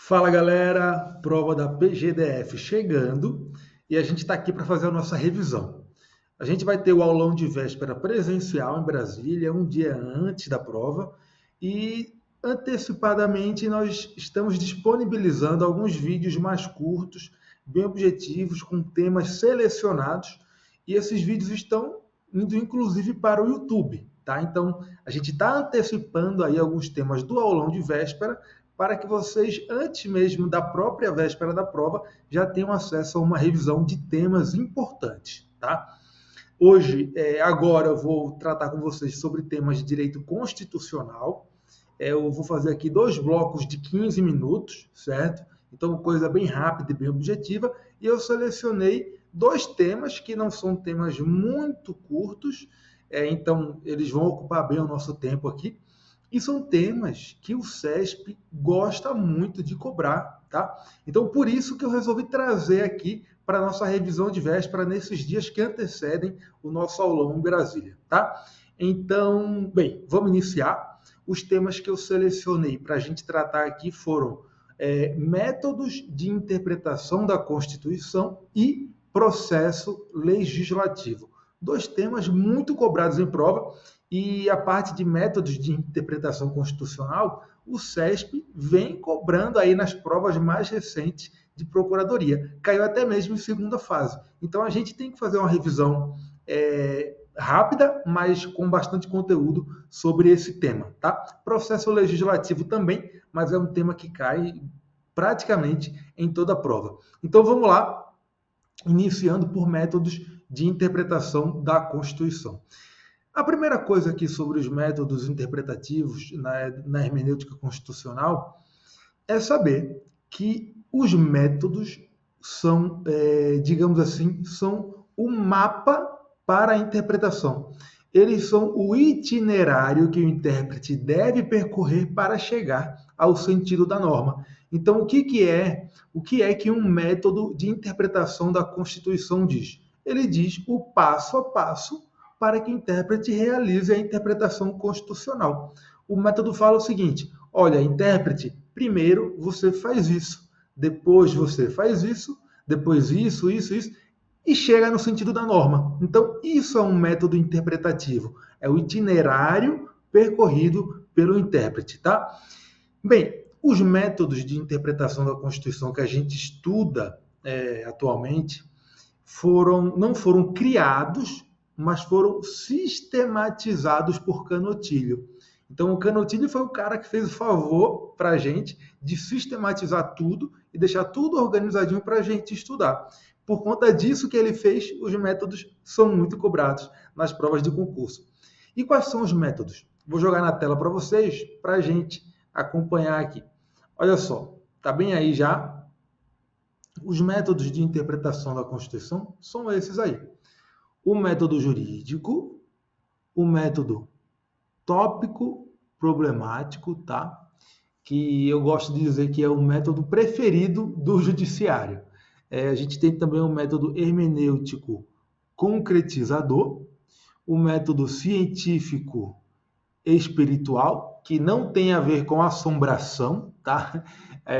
Fala galera, prova da PGDF chegando e a gente está aqui para fazer a nossa revisão. A gente vai ter o aulão de véspera presencial em Brasília, um dia antes da prova, e antecipadamente nós estamos disponibilizando alguns vídeos mais curtos, bem objetivos, com temas selecionados, e esses vídeos estão indo inclusive para o YouTube, tá? Então a gente está antecipando aí alguns temas do aulão de véspera para que vocês, antes mesmo da própria véspera da prova, já tenham acesso a uma revisão de temas importantes, tá? Hoje, agora, eu vou tratar com vocês sobre temas de direito constitucional. Eu vou fazer aqui dois blocos de 15 minutos, certo? Então, coisa bem rápida e bem objetiva. E eu selecionei dois temas que não são temas muito curtos, então eles vão ocupar bem o nosso tempo aqui. E são temas que o CESP gosta muito de cobrar, tá? Então, por isso que eu resolvi trazer aqui para a nossa revisão de véspera nesses dias que antecedem o nosso aulão em Brasília, tá? Então, bem, vamos iniciar. Os temas que eu selecionei para a gente tratar aqui foram métodos de interpretação da Constituição e processo legislativo. Dois temas muito cobrados em prova e a parte de métodos de interpretação constitucional, o CESP vem cobrando aí nas provas mais recentes de procuradoria. Caiu até mesmo em segunda fase. Então a gente tem que fazer uma revisão rápida, mas com bastante conteúdo sobre esse tema, tá? Processo legislativo também, mas é um tema que cai praticamente em toda a prova. Então vamos lá, iniciando por métodos de interpretação da Constituição. A primeira coisa aqui sobre os métodos interpretativos na hermenêutica constitucional é saber que os métodos são, digamos assim, são o mapa para a interpretação. Eles são o itinerário que o intérprete deve percorrer para chegar ao sentido da norma. Então, o que é que um método de interpretação da Constituição diz? Ele diz o passo a passo para que o intérprete realize a interpretação constitucional. O método fala o seguinte: olha, intérprete, primeiro você faz isso, depois você faz isso, depois isso, e chega no sentido da norma. Então, isso é um método interpretativo, é o itinerário percorrido pelo intérprete, tá? Bem, os métodos de interpretação da Constituição que a gente estuda atualmente não foram criados, mas foram sistematizados por Canutilho. Então, o Canutilho foi o cara que fez o favor para a gente de sistematizar tudo e deixar tudo organizadinho para a gente estudar. Por conta disso que ele fez, os métodos são muito cobrados nas provas de concurso. E quais são os métodos? Vou jogar na tela para vocês, para a gente acompanhar aqui. Olha só, tá bem aí já? Os métodos de interpretação da Constituição são esses aí. O método jurídico, o método tópico problemático, tá? Que eu gosto de dizer que é o método preferido do judiciário. A gente tem também o método hermenêutico concretizador, o método científico espiritual, que não tem a ver com assombração, tá?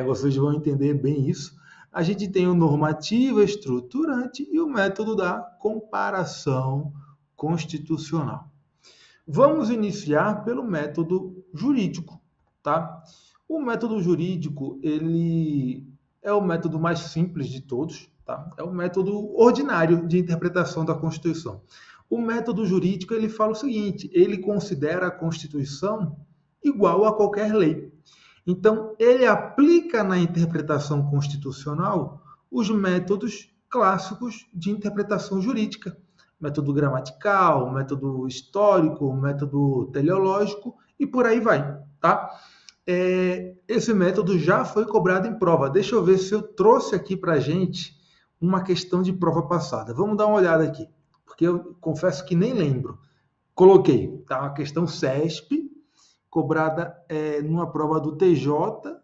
Vocês vão entender bem isso. A gente tem o normativo estruturante e o método da comparação constitucional. Vamos iniciar pelo método jurídico, tá? O método jurídico, ele é o método mais simples de todos, tá? É o método ordinário de interpretação da Constituição. O método jurídico, ele fala o seguinte: ele considera a Constituição igual a qualquer lei. Então, ele aplica na interpretação constitucional os métodos clássicos de interpretação jurídica. Método gramatical, método histórico, método teleológico e por aí vai, tá? Esse método já foi cobrado em prova. Deixa eu ver se eu trouxe aqui para a gente uma questão de prova passada. Vamos dar uma olhada aqui, porque eu confesso que nem lembro. Coloquei, tá? A questão CESP, cobrada numa prova do TJ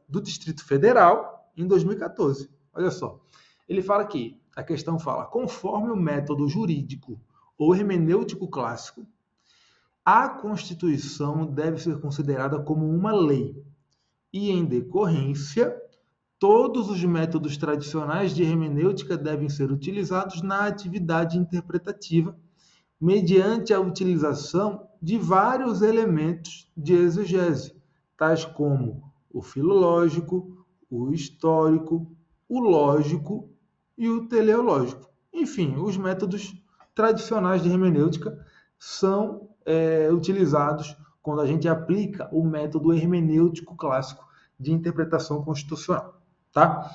do Distrito Federal em 2014. Olha só. Ele fala aqui, a questão fala: conforme o método jurídico ou hermenêutico clássico, a Constituição deve ser considerada como uma lei e, em decorrência, todos os métodos tradicionais de hermenêutica devem ser utilizados na atividade interpretativa, mediante a utilização de vários elementos de exegese, tais como o filológico, o histórico, o lógico e o teleológico. Enfim, os métodos tradicionais de hermenêutica são utilizados quando a gente aplica o método hermenêutico clássico de interpretação constitucional. Tá?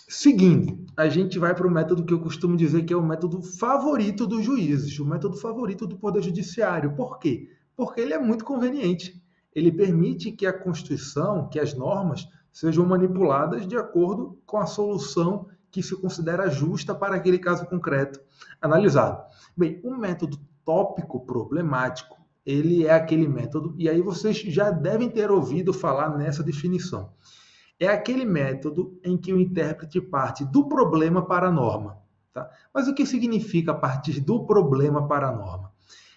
Seguindo, a gente vai para o método que eu costumo dizer que é o método favorito dos juízes, o método favorito do Poder Judiciário. Por quê? Porque ele é muito conveniente. Ele permite que a Constituição, que as normas, sejam manipuladas de acordo com a solução que se considera justa para aquele caso concreto analisado. Bem, o método tópico problemático, ele é aquele método, e aí vocês já devem ter ouvido falar nessa definição. É aquele método em que o intérprete parte do problema para a norma. Tá? Mas o que significa partir do problema para a norma?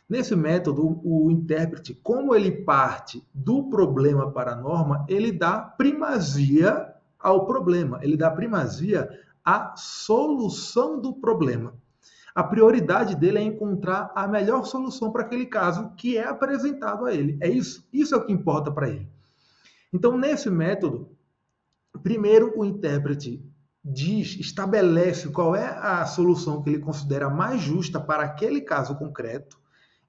Nesse método, o intérprete, como ele parte do problema para a norma, ele dá primazia ao problema, ele dá primazia à solução do problema. A prioridade dele é encontrar a melhor solução para aquele caso que é apresentado a ele. É isso? Isso é o que importa para ele. Então, nesse método, primeiro o intérprete estabelece qual é a solução que ele considera mais justa para aquele caso concreto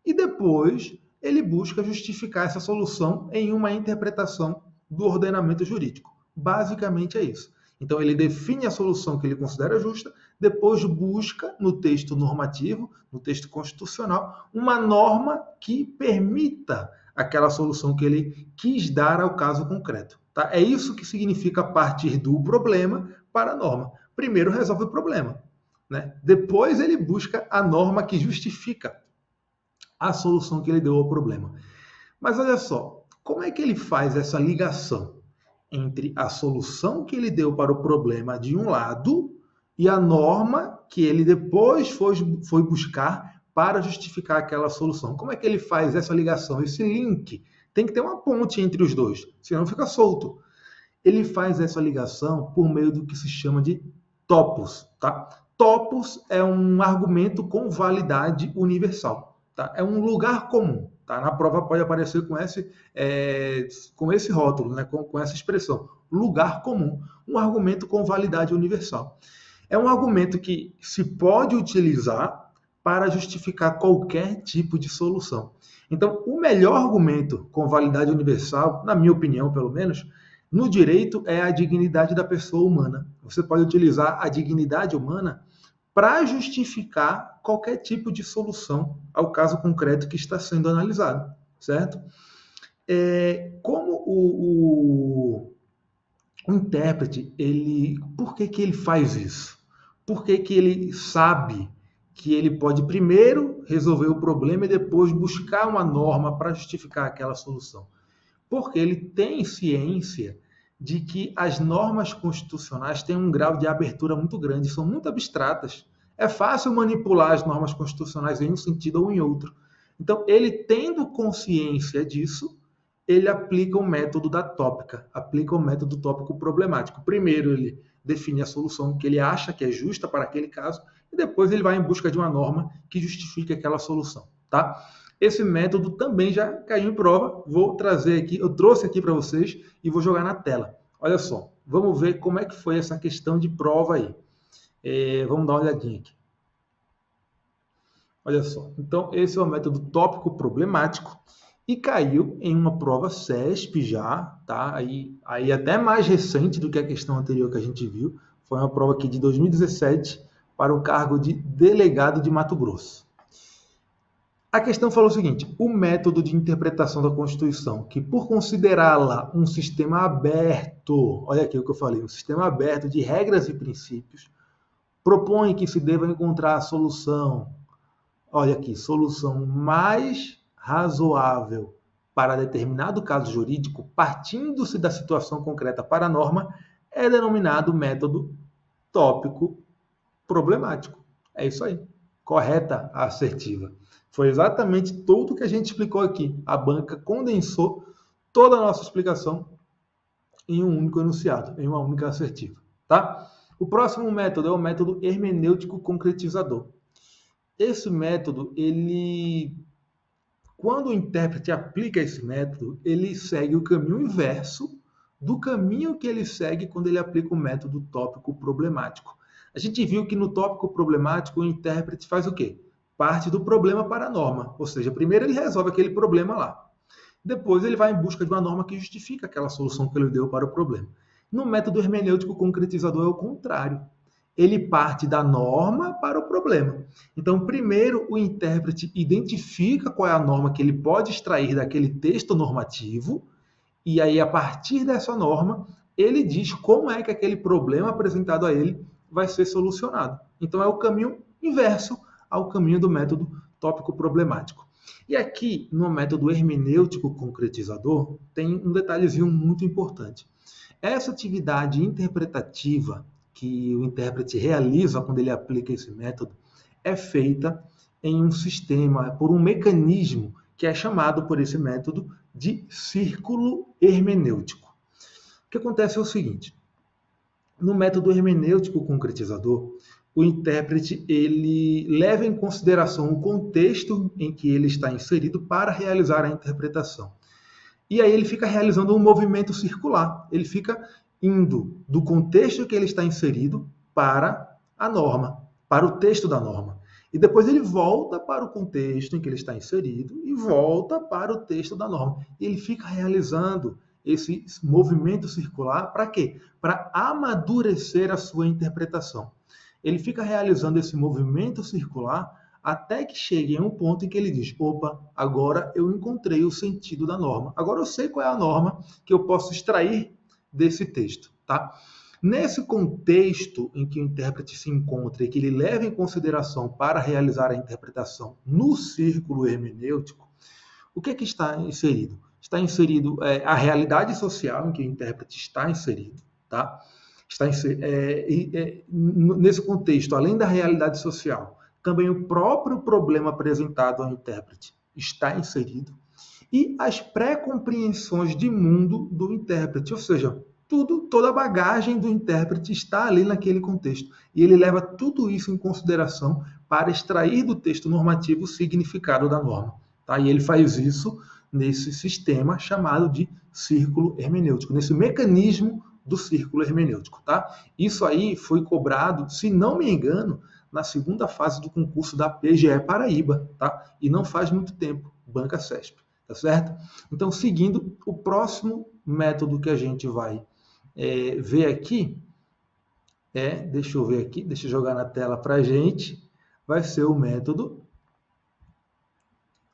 e depois ele busca justificar essa solução em uma interpretação do ordenamento jurídico. Basicamente é isso. Então ele define a solução que ele considera justa, depois busca no texto normativo, no texto constitucional, uma norma que permita aquela solução que ele quis dar ao caso concreto. Tá? É isso que significa partir do problema para a norma. Primeiro resolve o problema, né? Depois ele busca a norma que justifica a solução que ele deu ao problema. Mas olha só, como é que ele faz essa ligação entre a solução que ele deu para o problema de um lado e a norma que ele depois foi buscar para justificar aquela solução? Como é que ele faz essa ligação, esse link? Tem que ter uma ponte entre os dois, senão fica solto. Ele faz essa ligação por meio do que se chama de topos. Tá? Topos é um argumento com validade universal. Tá? É um lugar comum. Tá? Na prova pode aparecer com esse rótulo, né? com essa expressão. Lugar comum. Um argumento com validade universal. É um argumento que se pode utilizar para justificar qualquer tipo de solução. Então, o melhor argumento com validade universal, na minha opinião, pelo menos, no direito é a dignidade da pessoa humana. Você pode utilizar a dignidade humana para justificar qualquer tipo de solução ao caso concreto que está sendo analisado, certo? Como o intérprete, por que ele faz isso? Por que ele sabe que ele pode primeiro resolver o problema e depois buscar uma norma para justificar aquela solução? Porque ele tem ciência de que as normas constitucionais têm um grau de abertura muito grande, são muito abstratas. É fácil manipular as normas constitucionais em um sentido ou em outro. Então, ele tendo consciência disso, ele aplica o método da tópica, aplica o método tópico problemático. Primeiro, ele define a solução que ele acha que é justa para aquele caso, e depois ele vai em busca de uma norma que justifique aquela solução. Tá? Esse método também já caiu em prova. Vou trazer aqui, eu trouxe aqui para vocês e vou jogar na tela. Olha só, vamos ver como é que foi essa questão de prova aí. Vamos dar uma olhadinha aqui. Olha só, então esse é o método tópico problemático e caiu em uma prova CESP já, tá? Aí até mais recente do que a questão anterior que a gente viu. Foi uma prova aqui de 2017 para o cargo de delegado de Mato Grosso. A questão falou o seguinte: o método de interpretação da Constituição, que por considerá-la um sistema aberto, olha aqui o que eu falei, um sistema aberto de regras e princípios, propõe que se deva encontrar a solução, olha aqui, solução mais razoável para determinado caso jurídico, partindo-se da situação concreta para a norma, é denominado método tópico problemático. É isso aí. Correta a assertiva. Foi exatamente tudo que a gente explicou aqui. A banca condensou toda a nossa explicação em um único enunciado, em uma única assertiva, tá? O próximo método é o método hermenêutico concretizador. Esse método, quando o intérprete aplica esse método, ele segue o caminho inverso do caminho que ele segue quando ele aplica o método tópico problemático. A gente viu que no tópico problemático o intérprete faz o quê? Parte do problema para a norma, ou seja, primeiro ele resolve aquele problema lá. Depois ele vai em busca de uma norma que justifica aquela solução que ele deu para o problema. No método hermenêutico concretizador é o contrário. Ele parte da norma para o problema. Então, primeiro o intérprete identifica qual é a norma que ele pode extrair daquele texto normativo, e aí, a partir dessa norma, ele diz como é que aquele problema apresentado a ele vai ser solucionado. Então, é o caminho inverso ao caminho do método tópico problemático. E aqui, no método hermenêutico concretizador, tem um detalhezinho muito importante. Essa atividade interpretativa que o intérprete realiza quando ele aplica esse método é feita em um sistema, por um mecanismo que é chamado por esse método de círculo hermenêutico. O que acontece é o seguinte: no método hermenêutico concretizador, o intérprete ele leva em consideração o contexto em que ele está inserido para realizar a interpretação. E aí ele fica realizando um movimento circular. Ele fica indo do contexto que ele está inserido para a norma, para o texto da norma. E depois ele volta para o contexto em que ele está inserido e volta para o texto da norma. E ele fica realizando esse movimento circular para quê? Para amadurecer a sua interpretação. Ele fica realizando esse movimento circular até que chegue em um ponto em que ele diz: opa, agora eu encontrei o sentido da norma. Agora eu sei qual é a norma que eu posso extrair desse texto, tá? Nesse contexto em que o intérprete se encontra e que ele leva em consideração para realizar a interpretação no círculo hermenêutico, o que é que está inserido? Está inserido a realidade social em que o intérprete está inserido, tá? Nesse contexto, além da realidade social, também o próprio problema apresentado ao intérprete está inserido, e as pré-compreensões de mundo do intérprete, ou seja, toda a bagagem do intérprete está ali naquele contexto. E ele leva tudo isso em consideração para extrair do texto normativo o significado da norma. Tá? E ele faz isso nesse sistema chamado de círculo hermenêutico, nesse mecanismo do círculo hermenêutico. Tá? Isso aí foi cobrado, se não me engano, na segunda fase do concurso da PGE Paraíba, tá? E não faz muito tempo, Banca CESP, tá certo? Então, seguindo, o próximo método que a gente vai ver aqui, deixa eu ver aqui, deixa eu jogar na tela para a gente, vai ser o método.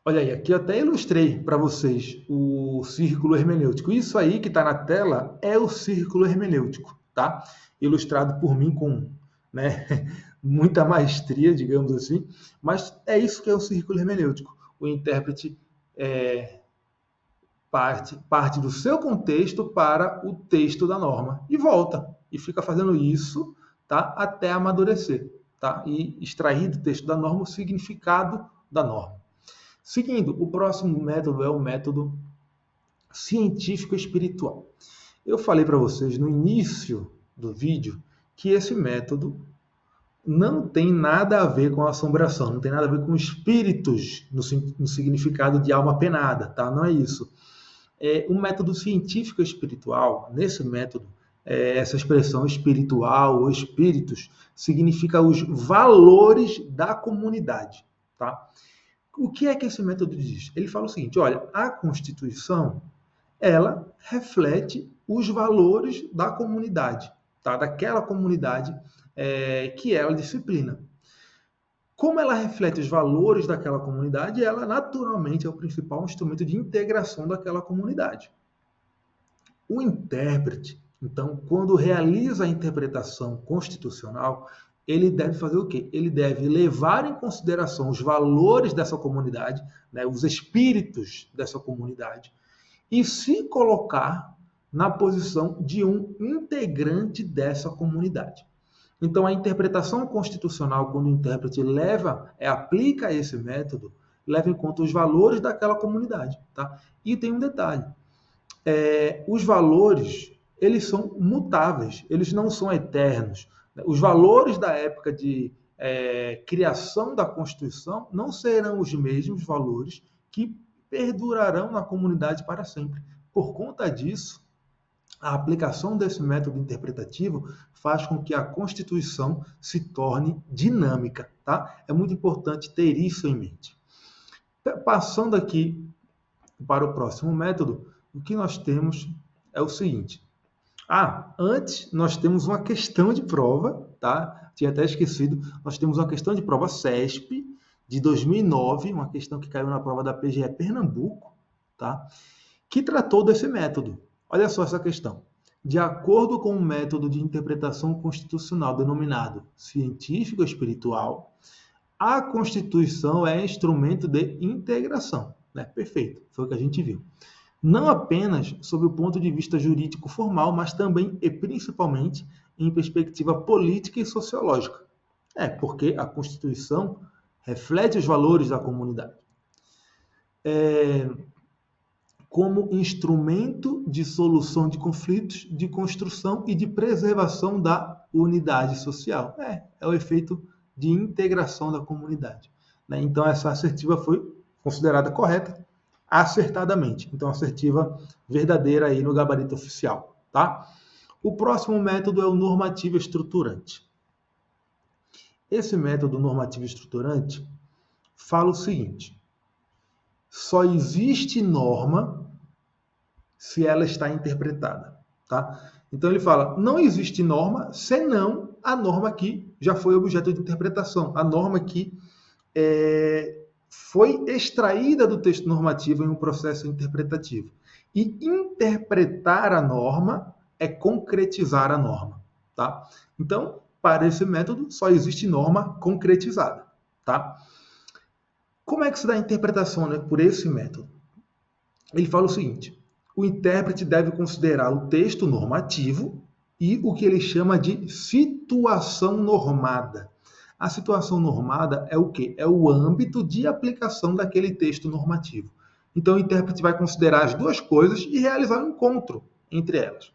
Olha aí, aqui eu até ilustrei para vocês o círculo hermenêutico. Isso aí que está na tela é o círculo hermenêutico, tá? Ilustrado por mim com, né, muita maestria, digamos assim, mas é isso que é o círculo hermenêutico. O intérprete parte do seu contexto para o texto da norma e volta, e fica fazendo isso, tá, até amadurecer, tá, e extrair do texto da norma o significado da norma. Seguindo, o próximo método é o método científico espiritual. Eu falei para vocês no início do vídeo que esse método não tem nada a ver com assombração, não tem nada a ver com espíritos no significado de alma penada, tá? Não é isso. Um método científico espiritual, nesse método, essa expressão espiritual ou espíritos significa os valores da comunidade, tá? O que é que esse método diz? Ele fala o seguinte: olha, a Constituição, ela reflete os valores da comunidade, tá? Daquela comunidade que ela disciplina. Como ela reflete os valores daquela comunidade, ela naturalmente é o principal instrumento de integração daquela comunidade. O intérprete, então, quando realiza a interpretação constitucional, ele deve fazer o quê? Ele deve levar em consideração os valores dessa comunidade, né, os espíritos dessa comunidade, e se colocar na posição de um integrante dessa comunidade. Então, a interpretação constitucional, quando o intérprete aplica esse método, leva em conta os valores daquela comunidade. Tá? E tem um detalhe: os valores eles são mutáveis, eles não são eternos. Os valores da época de criação da Constituição não serão os mesmos valores que perdurarão na comunidade para sempre. Por conta disso, a aplicação desse método interpretativo faz com que a Constituição se torne dinâmica, tá? É muito importante ter isso em mente. Passando aqui para o próximo método, o que nós temos é o seguinte. Antes nós temos uma questão de prova, tá? Tinha até esquecido. Nós temos uma questão de prova CESP de 2009, uma questão que caiu na prova da PGE Pernambuco, tá? Que tratou desse método. Olha só essa questão. De acordo com o método de interpretação constitucional denominado científico-espiritual, a Constituição é instrumento de integração. Né? Perfeito, foi o que a gente viu. Não apenas sob o ponto de vista jurídico formal, mas também e principalmente em perspectiva política e sociológica. Porque a Constituição reflete os valores da comunidade. Como instrumento de solução de conflitos, de construção e de preservação da unidade social. É o efeito de integração da comunidade. Né? Então, essa assertiva foi considerada correta, acertadamente. Então, assertiva verdadeira aí no gabarito oficial. Tá? O próximo método é o normativo estruturante. Esse método normativo estruturante fala o seguinte: só existe norma se ela está interpretada. Tá? Então ele fala, não existe norma senão a norma que já foi objeto de interpretação, a norma que foi extraída do texto normativo em um processo interpretativo. E interpretar a norma é concretizar a norma. Tá? Então, para esse método, só existe norma concretizada. Tá? Como é que se dá a interpretação, né, por esse método? Ele fala o seguinte: o intérprete deve considerar o texto normativo e o que ele chama de situação normada. A situação normada é o quê? É o âmbito de aplicação daquele texto normativo. Então, o intérprete vai considerar as duas coisas e realizar um encontro entre elas.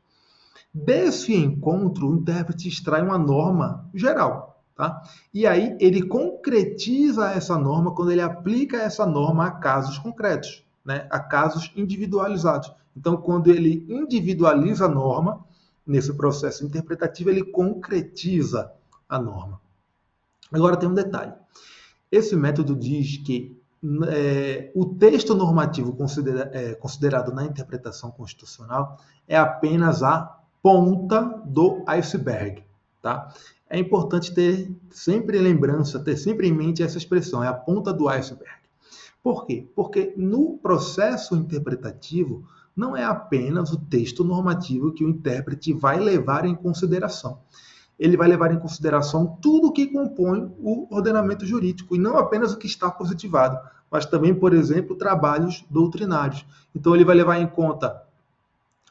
Desse encontro, o intérprete extrai uma norma geral. Tá? E aí ele concretiza essa norma quando ele aplica essa norma a casos concretos, né? A casos individualizados. Então, quando ele individualiza a norma, nesse processo interpretativo, ele concretiza a norma. Agora tem um detalhe. Esse método diz que o texto normativo considerado na interpretação constitucional é apenas a ponta do iceberg. Tá? É importante ter sempre lembrança, ter sempre em mente essa expressão, é a ponta do iceberg. Por quê? Porque no processo interpretativo não é apenas o texto normativo que o intérprete vai levar em consideração. Ele vai levar em consideração tudo o que compõe o ordenamento jurídico, e não apenas o que está positivado, mas também, por exemplo, trabalhos doutrinários. Então, ele vai levar em conta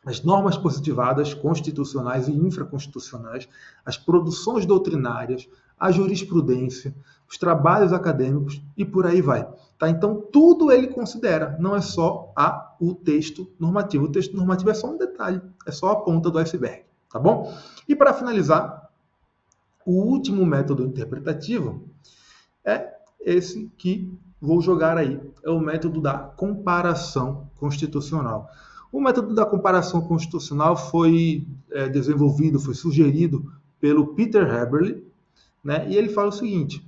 as normas positivadas, constitucionais e infraconstitucionais, as produções doutrinárias, a jurisprudência, os trabalhos acadêmicos e por aí vai. Tá? Então, tudo ele considera, não é só o texto normativo. O texto normativo é só um detalhe, é só a ponta do iceberg. Tá bom? E para finalizar, o último método interpretativo é esse que vou jogar aí. É o método da comparação constitucional. O método da comparação constitucional foi desenvolvido, foi sugerido pelo Peter Haberle, né? E ele fala o seguinte: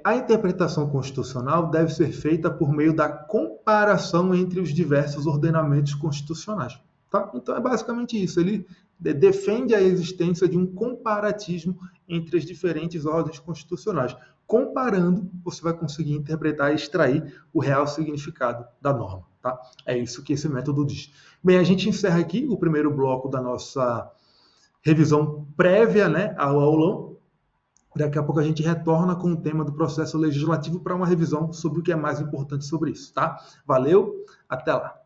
a interpretação constitucional deve ser feita por meio da comparação entre os diversos ordenamentos constitucionais. Tá? Então é basicamente isso. Ele defende a existência de um comparatismo entre as diferentes ordens constitucionais. Comparando, você vai conseguir interpretar e extrair o real significado da norma. Tá? É isso que esse método diz. Bem, a gente encerra aqui o primeiro bloco da nossa revisão prévia, né, ao aulão. Daqui a pouco a gente retorna com o tema do processo legislativo para uma revisão sobre o que é mais importante sobre isso. Tá? Valeu, até lá!